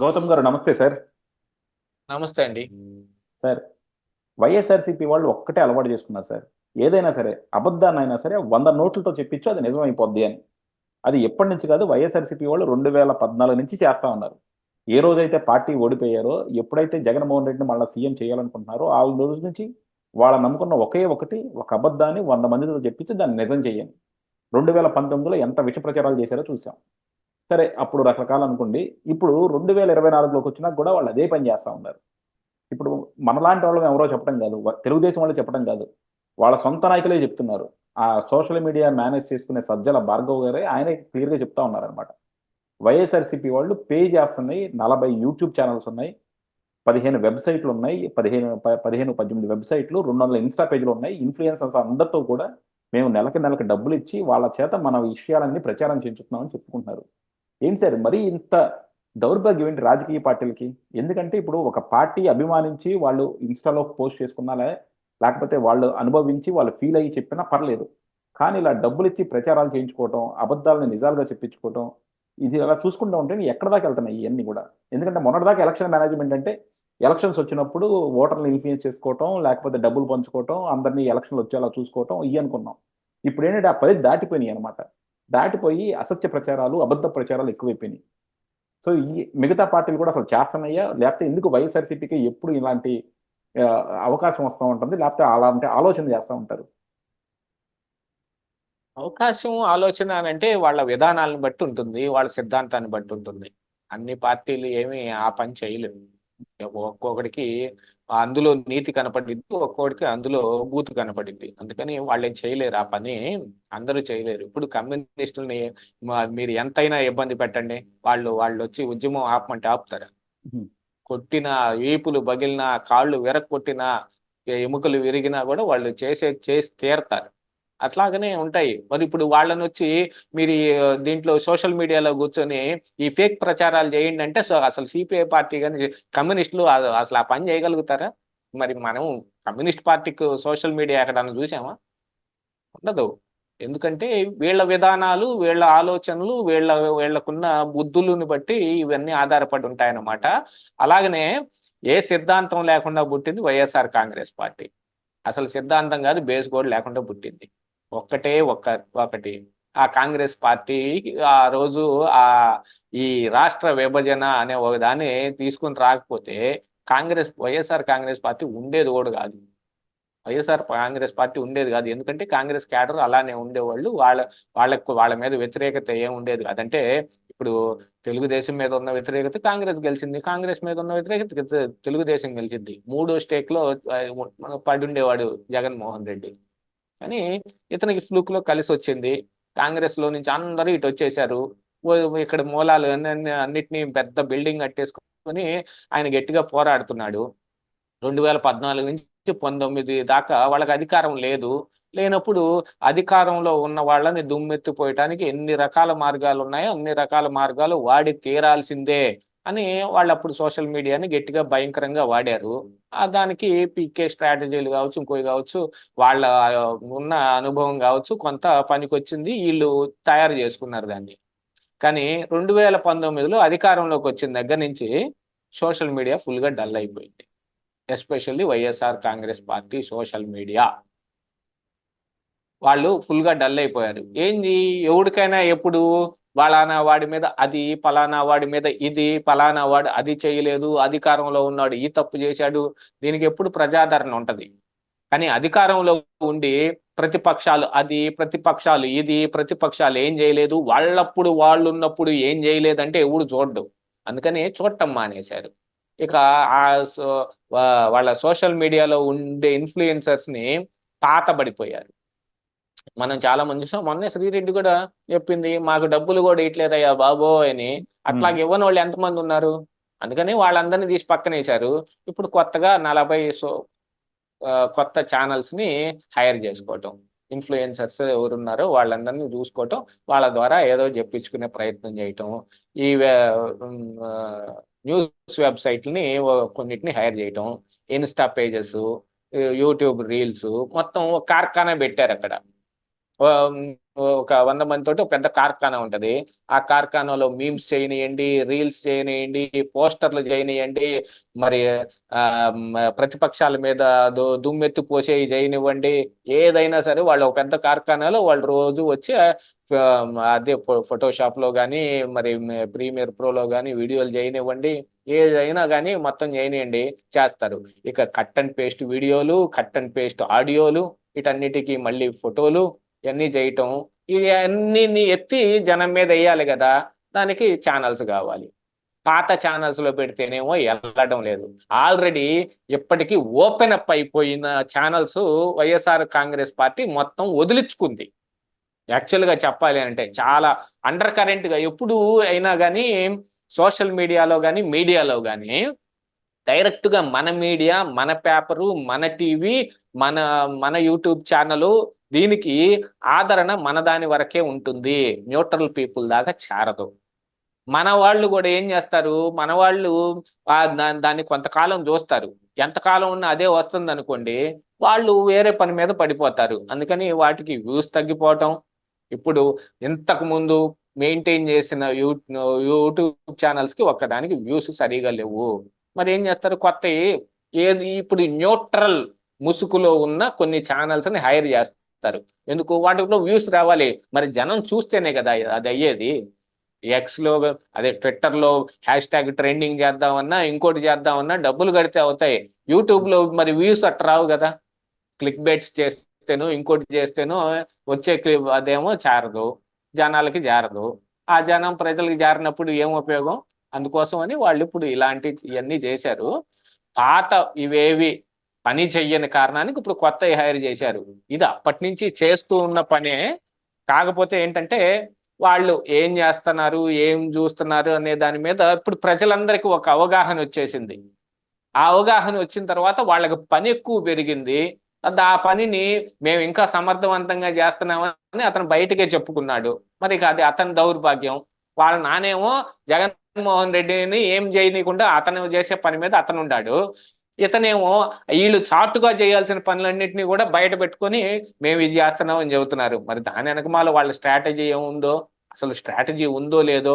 గౌతమ్ గారు నమస్తే సార్. నమస్తే అండి. సార్, వైఎస్ఆర్సీపీ వాళ్ళు ఒక్కటే అలవాటు చేసుకున్నారు సార్. ఏదైనా సరే అబద్ధాన్నైనా సరే 100 నోట్లతో చెప్పించు అది నిజమైపోద్ది అని. అది ఎప్పటి నుంచి కాదు, వైఎస్ఆర్సీపీ వాళ్ళు 2014 నుంచి చేస్తా ఉన్నారు. ఏ రోజైతే పార్టీ ఓడిపోయారో, ఎప్పుడైతే జగన్మోహన్ రెడ్డిని మళ్ళీ సీఎం చేయాలనుకుంటున్నారో ఆ రోజు నుంచి వాళ్ళ నమ్ముకున్న ఒకే ఒకటి, ఒక అబద్ధాన్ని 100 మందితో చెప్పించి దాన్ని నిజం చేయండి. 2019లో ఎంత విష ప్రచారాలు చేశారో చూసాం. సరే, అప్పుడు రకరకాలు అనుకోండి. ఇప్పుడు 2024లోకి వచ్చినా కూడా వాళ్ళు అదే పని చేస్తా ఉన్నారు. ఇప్పుడు మనలాంటి వాళ్ళు ఎవరో చెప్పడం కాదు, తెలుగుదేశం వాళ్ళు చెప్పడం కాదు, వాళ్ళ సొంత నాయకులే చెప్తున్నారు. ఆ సోషల్ మీడియా మేనేజ్ చేసుకునే సజ్జల భార్గవ్ గారే ఆయనే క్లియర్గా చెప్తా ఉన్నారనమాట. వైఎస్ఆర్సీపీ వాళ్ళు పే చేస్తున్నాయి, 40 యూట్యూబ్ ఛానల్స్ ఉన్నాయి, 15 వెబ్సైట్లు ఉన్నాయి, 18 వెబ్సైట్లు, 200 ఇన్స్టా పేజీలు ఉన్నాయి. ఇన్ఫ్లుయెన్సర్స్ అందరితో కూడా మేము నెలకి నెలకి డబ్బులు ఇచ్చి వాళ్ళ చేత మన విషయాలన్నీ ప్రచారం చేయించుతున్నామని చెప్పుకుంటున్నారు. ఏంటి సార్ మరి ఇంత దౌర్భాగ్యం ఏంటి రాజకీయ పార్టీలకి? ఎందుకంటే ఇప్పుడు ఒక పార్టీ అభిమానించి వాళ్ళు ఇన్స్టాలో పోస్ట్ చేసుకున్నాలే, లేకపోతే వాళ్ళు అనుభవించి వాళ్ళు ఫీల్ అయ్యి చెప్పినా పర్లేదు. కానీ ఇలా డబ్బులు ఇచ్చి ప్రచారాలు చేయించుకోవటం, అబద్ధాలను నిజాలుగా చెప్పించుకోవటం, ఇది అలా చూసుకుంటూ ఉంటే ఎక్కడ దాకా వెళ్తున్నాయి ఇవన్నీ కూడా? ఎందుకంటే మొన్నటిదాకా ఎలక్షన్ మేనేజ్మెంట్ అంటే ఎలక్షన్స్ వచ్చినప్పుడు ఓటర్లు ఇన్ఫ్లుయెన్స్ చేసుకోవటం, లేకపోతే డబ్బులు పంచుకోవటం, అందరినీ ఎలక్షన్లు వచ్చేలా చూసుకోవటం ఇవి అనుకున్నాం. ఇప్పుడు ఏంటంటే ఆ పది దాటిపోయినాయి అనమాట. దాటిపోయి అసత్య ప్రచారాలు, అబద్ధ ప్రచారాలు ఎక్కువైపోయినాయి. సో ఈ మిగతా పార్టీలు కూడా అసలు చేస్తున్నాయా, లేకపోతే ఎందుకు వైఎస్ఆర్సీపీకి ఎప్పుడు ఇలాంటి ఆ, అవకాశం వస్తూ ఉంటుంది, లేకపోతే అలాంటి ఆలోచన చేస్తూ ఉంటారు? అవకాశం, ఆలోచన అనంటే వాళ్ళ విధానాలను బట్టి ఉంటుంది. వాళ్ళ సిద్ధాంతాన్ని బట్టి ఉంటుంది. అన్ని పార్టీలు ఏమి ఆ పని చేయలేవు. ఒక్కొక్కడికి అందులో నీతి కనపడిద్ది, ఒక్కొక్కడికి అందులో బూతు కనపడిద్ది. అందుకని వాళ్ళేం చేయలేరు ఆ పని. అందరూ చేయలేరు. ఇప్పుడు కమ్యూనిస్టుల్ని మీరు ఎంతైనా ఇబ్బంది పెట్టండి, వాళ్ళు వాళ్ళు వచ్చి ఉద్యమం ఆపమంటే ఆపుతారా? ఉహు. కొట్టిన, వీపులు పగిలినా, కాళ్ళు విరక్కొట్టినా, ఎముకలు విరిగినా కూడా వాళ్ళు చేసి తీరతారు. అట్లాగనే ఉంటాయి. మరి ఇప్పుడు వాళ్ళని వచ్చి మీరు దీంట్లో సోషల్ మీడియాలో కూర్చొని ఈ ఫేక్ ప్రచారాలు చేయండి అంటే అసలు సిపిఐ పార్టీ కానీ కమ్యూనిస్టులు అసలు ఆ పని చేయగలుగుతారా? మరి మనం కమ్యూనిస్ట్ పార్టీకి సోషల్ మీడియా ఎక్కడన్నా చూసామా? ఉండదు. ఎందుకంటే వీళ్ళ విధానాలు, వీళ్ళ ఆలోచనలు, వీళ్ళకున్న బుద్ధులను బట్టి ఇవన్నీ ఆధారపడి ఉంటాయన్నమాట. అలాగనే ఏ సిద్ధాంతం లేకుండా పుట్టింది వైఎస్ఆర్ కాంగ్రెస్ పార్టీ. అసలు సిద్ధాంతం కాదు, బేస్ కూడా లేకుండా పుట్టింది. ఒకటి ఆ కాంగ్రెస్ పార్టీ ఆ రోజు ఆ ఈ రాష్ట్ర విభజన అనే ఒక దాన్ని తీసుకుని రాకపోతే వైఎస్ఆర్ కాంగ్రెస్ పార్టీ ఉండేది కూడా కాదు. వైఎస్ఆర్ కాంగ్రెస్ పార్టీ ఉండేది కాదు. ఎందుకంటే కాంగ్రెస్ క్యాడర్ అలానే ఉండేవాళ్ళు. వాళ్ళ మీద వ్యతిరేకత ఏం ఉండేది కాదు. అంటే ఇప్పుడు తెలుగుదేశం మీద ఉన్న వ్యతిరేకత కాంగ్రెస్ గెలిచింది, కాంగ్రెస్ మీద ఉన్న వ్యతిరేకత తెలుగుదేశం గెలిచింది. మూడో స్టేక్ లో పడి ఉండేవాడు జగన్మోహన్ రెడ్డి. కానీ ఇతనికి ఫ్లూక్ లో కలిసి వచ్చింది. కాంగ్రెస్ లో నుంచి అందరూ ఇటు వచ్చేసారు. ఇక్కడ మూలాలు అన్నిటినీ పెద్ద బిల్డింగ్ కట్టేసుకొని ఆయన గట్టిగా పోరాడుతున్నాడు. 2014 నుంచి 19 దాకా వాళ్ళకి అధికారం లేదు. లేనప్పుడు అధికారంలో ఉన్న వాళ్ళని దుమ్మెత్తిపోయటానికి ఎన్ని రకాల మార్గాలు ఉన్నాయో అన్ని రకాల మార్గాలు వాడి తీరాల్సిందే అని వాళ్ళు అప్పుడు సోషల్ మీడియాని గట్టిగా భయంకరంగా వాడారు. దానికి పీకే స్ట్రాటజీలు కావచ్చు, ఇంకోవి కావచ్చు, వాళ్ళ ఉన్న అనుభవం కావచ్చు, కొంత పనికొచ్చింది. వీళ్ళు తయారు చేసుకున్నారు దాన్ని. కానీ 2019లో అధికారంలోకి వచ్చిన దగ్గర నుంచి సోషల్ మీడియా ఫుల్ గా డల్ అయిపోయింది. Especially YSR Congress party social media వాళ్ళు ఫుల్ గా డల్ అయిపోయారు. ఏంది, ఎవరికైనా ఎప్పుడు పలానా వాడి మీద అది, పలానా వాడి మీద ఇది, పలానా వాడు అది చేయలేదు, అధికారంలో ఉన్నాడు ఈ తప్పు చేశాడు, దీనికి ఎప్పుడు ప్రజాదరణ ఉంటది. కానీ అధికారంలో ఉండి ప్రతిపక్షాలు అది, ప్రతిపక్షాలు ఇది, ప్రతిపక్షాలు ఏం చేయలేదు, వాళ్ళప్పుడు వాళ్ళు ఉన్నప్పుడు ఏం చేయలేదంటే ఎవడు చూడ్డు. అందుకని చూడటం మానేశారు. ఇక ఆ వాళ్ళ సోషల్ మీడియాలో ఉండే ఇన్ఫ్లుయెన్సర్స్ ని తాతబడిపోయారు. మనం చాలా మంది చూసాం. మొన్నే శ్రీరెడ్డి కూడా చెప్పింది, మాకు డబ్బులు కూడా ఇట్లేదయ్యా బాబోయ్ అని. ఉమ్. అట్లాగే ఇవ్వని వాళ్ళు ఎంతమంది ఉన్నారు? అందుకని వాళ్ళందరినీ తీసి పక్కనేశారు. ఇప్పుడు కొత్తగా 40 కొత్త ఛానల్స్ ని హైర్ చేసుకోవటం, ఇన్ఫ్లుయెన్సర్స్ ఎవరున్నారో వాళ్ళందరినీ చూసుకోవటం, వాళ్ళ ద్వారా ఏదో చెప్పించుకునే ప్రయత్నం చేయటం, ఈ న్యూస్ వెబ్సైట్లని కొన్నిటిని హైర్ చేయటం, ఇన్స్టా పేజెస్, యూట్యూబ్ రీల్స్, మొత్తం కార్ఖానా పెట్టారు అక్కడ. ఆ, ఒక 100 మంది తోటి ఒక పెద్ద కార్ఖానా ఉంటది. ఆ కార్ఖానాలో మీమ్స్ చేయనియండి, రీల్స్ చేయనియండి, పోస్టర్లు చేయనియండి, మరి ప్రతిపక్షాల మీద దుమ్మెత్తి పోసేవి చేయనివ్వండి, ఏదైనా సరే వాళ్ళు ఒక పెద్ద కార్ఖానాలో వాళ్ళు రోజు వచ్చి అదే ఫోటోషాప్ లో కానీ, మరి ప్రీమియర్ ప్రోలో కానీ వీడియోలు చేయనివ్వండి, ఏదైనా కానీ మొత్తం చేయనియండి, చేస్తారు. ఇక కట్ అండ్ పేస్ట్ వీడియోలు, కట్ అండ్ పేస్ట్ ఆడియోలు, వీటన్నిటికీ మళ్ళీ ఫోటోలు ఇవన్నీ చేయటం, ఇవన్నీ ఎత్తి జనం మీద వేయాలి కదా, దానికి ఛానల్స్ కావాలి. పాత ఛానల్స్ లో పెడితేనేమో వెళ్ళడం లేదు. ఆల్రెడీ ఇప్పటికీ ఓపెన్ అప్ అయిపోయిన ఛానల్స్ వైఎస్ఆర్ కాంగ్రెస్ పార్టీ మొత్తం వదిలించుకుంది. యాక్చువల్ గా చెప్పాలి అంటే చాలా అండర్ కరెంట్ గా ఎప్పుడు అయినా కానీ సోషల్ మీడియాలో కానీ మీడియాలో కానీ డైరెక్ట్ గా మన మీడియా, మన పేపరు, మన టీవీ, మన మన యూట్యూబ్ ఛానల్, దీనికి ఆదరణ మన దాని వరకే ఉంటుంది, న్యూట్రల్ పీపుల్ దాకా చేరదు. మన వాళ్ళు కూడా ఏం చేస్తారు, మన వాళ్ళు దాన్ని కొంతకాలం చూస్తారు, ఎంతకాలం ఉన్నా అదే వస్తుంది అనుకోండి, వాళ్ళు వేరే పని మీద పడిపోతారు. అందుకని వాటికి వ్యూస్ తగ్గిపోవటం. ఇప్పుడు ఇంతకు ముందు మెయింటైన్ చేసిన యూట్యూబ్ ఛానల్స్ కి ఒక్కదానికి వ్యూస్ సరిగా లేవు. మరి ఏం చేస్తారు, కొత్త ఏది ఇప్పుడు న్యూట్రల్ ముసుగులో ఉన్న కొన్ని ఛానల్స్ ని హైర్ చేస్తారు. ఎందుకు, వాటిలో వ్యూస్ రావాలి. మరి జనం చూస్తేనే కదా అది అయ్యేది. ఎక్స్ లో, అదే ట్విట్టర్ లో హ్యాష్ ట్యాగ్ ట్రెండింగ్ చేద్దామన్నా, ఇంకోటి చేద్దామన్నా డబ్బులు కడితే అవుతాయి. యూట్యూబ్ లో మరి వ్యూస్ అట్ట రావు కదా. క్లిక్ బైట్స్ చేస్తేనో ఇంకోటి చేస్తేనో వచ్చే అదేమో చేరదు, జనాలకి చేరదు. ఆ జనం ప్రజలకి చేరినప్పుడు ఏం ఉపయోగం? అందుకోసం అని వాళ్ళు ఇప్పుడు ఇలాంటి ఇవన్నీ చేశారు. పాత ఇవేవి పని చెయ్యని కారణానికి ఇప్పుడు కొత్త హైర్ చేశారు. ఇది అప్పటి నుంచి చేస్తూ ఉన్న పనే. కాకపోతే ఏంటంటే వాళ్ళు ఏం చేస్తున్నారు, ఏం చూస్తున్నారు అనే దాని మీద ఇప్పుడు ప్రజలందరికీ ఒక అవగాహన వచ్చేసింది. ఆ అవగాహన వచ్చిన తర్వాత వాళ్ళకి పని ఎక్కువ పెరిగింది. ఆ పనిని మేము ఇంకా సమర్థవంతంగా చేస్తున్నామని అతను బయటకే చెప్పుకున్నాడు. మరి అది అతని దౌర్భాగ్యం. వాళ్ళ నానేమో జగన్మోహన్ రెడ్డిని ఏం చేయనీయకుండా అతను చేసే పని మీద అతను ఉన్నాడు. ఇతనేమో వీళ్ళు చాటుగా చేయాల్సిన పనులన్నింటినీ కూడా బయట పెట్టుకొని మేము ఇది చేస్తున్నాం అని చెబుతున్నారు. మరి దాని వెనకమాల వాళ్ళ స్ట్రాటజీ ఏముందో, అసలు స్ట్రాటజీ ఉందో లేదో,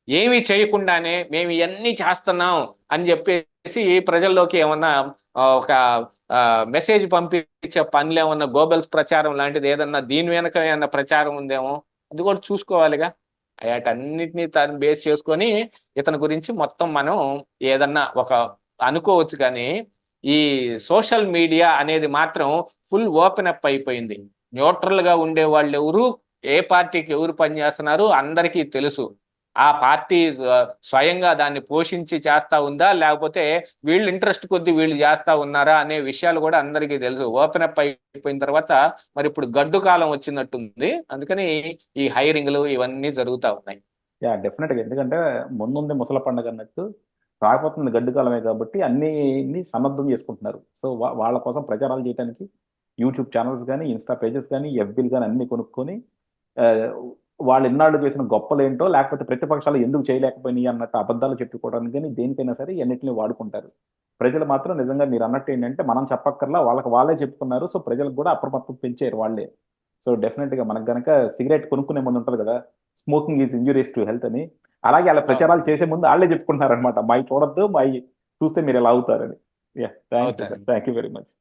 ఏమీ చేయకుండానే మేము ఇవన్నీ చేస్తున్నాం అని చెప్పేసి ప్రజల్లోకి ఏమన్నా ఒక మెసేజ్ పంపించే పనులు ఏమన్నా గోబెల్స్ ప్రచారం లాంటిది ఏదన్నా దీని వెనక ఏమన్నా ప్రచారం ఉందేమో, అది కూడా చూసుకోవాలిగా. వాటన్నిటినీ తను బేస్ చేసుకొని ఇతని గురించి మొత్తం మనం ఏదన్నా ఒక అనుకోవచ్చు. కానీ ఈ సోషల్ మీడియా అనేది మాత్రం ఫుల్ ఓపెన్ అప్ అయిపోయింది. న్యూట్రల్ గా ఉండే వాళ్ళు ఎవరు, ఏ పార్టీకి ఎవరు పనిచేస్తున్నారు అందరికీ తెలుసు. ఆ పార్టీ స్వయంగా దాన్ని పోషించి చేస్తా ఉందా, లేకపోతే వీళ్ళు ఇంట్రెస్ట్ కొద్దీ వీళ్ళు చేస్తా ఉన్నారా అనే విషయాలు కూడా అందరికీ తెలుసు. ఓపెన్ అప్ అయిపోయిన తర్వాత మరి ఇప్పుడు గడ్డు కాలం వచ్చినట్టుంది. అందుకని ఈ హైరింగ్లు ఇవన్నీ జరుగుతూ ఉన్నాయి. యా, డెఫినెట్గా. ఎందుకంటే ముందుంది ముసల పండుగ అన్నట్టు రాకపోతుంది గడ్డు కాలమే, కాబట్టి అన్ని సన్నద్ధం చేసుకుంటున్నారు. సో వాళ్ళ కోసం ప్రచారాలు చేయడానికి యూట్యూబ్ ఛానల్స్ కానీ, ఇన్స్టా పేజెస్ కానీ, ఎఫ్బీలు కానీ అన్ని కొనుక్కొని వాళ్ళు ఇన్నాళ్ళు చేసిన గొప్పలు ఏంటో, లేకపోతే ప్రతిపక్షాలు ఎందుకు చేయలేకపోయినాయి అన్నట్టు అబద్ధాలు చెప్పుకోవడానికి కానీ దేనికైనా సరే అన్నింటినీ వాడుకుంటారు. ప్రజలు మాత్రం నిజంగా మీరు అన్నట్టు ఏంటంటే మనం చెప్పక్కర్లా, వాళ్ళే చెప్పుకున్నారు. సో ప్రజలకు కూడా అప్రమత్తం పెంచారు వాళ్ళే. సో డెఫినెట్గా మనకు గనక సిగరెట్ కొనుక్కునే ముందు ఉంటుంది కదా, smoking is injurious to health అని, అలాగే అలా ప్రచారాలు చేసే ముందు వాళ్ళే చెప్పుకుంటున్నారు అనమాట, మై చూడొద్దు, మై చూస్తే మీరు ఎలా అవుతారని. Yeah, thank you sir, thank you very much.